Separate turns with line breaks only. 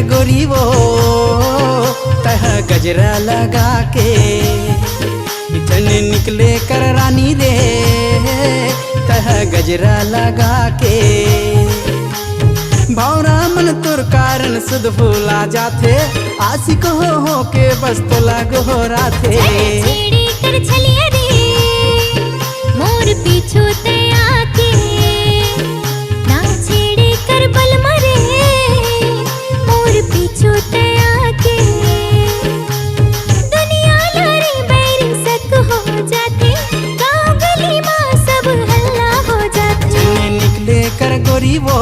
कर गोरी वो तह गजरा लगा के चने निकले कर रानी रे तह गजरा लगा के भौरा मन तुर कारण सुध भूला जाते आशिक हो के बस तो लागोरा थे
छेड़ी कर छलिया रे मोर पीछू ते आके ना छेड़ी कर बल मरे मोर पीछू ते आके दुनिया लारी बैरी सक हो जाते गाँव गली माँ सब हल्ला हो जाते
चने निकले कर गोरी वो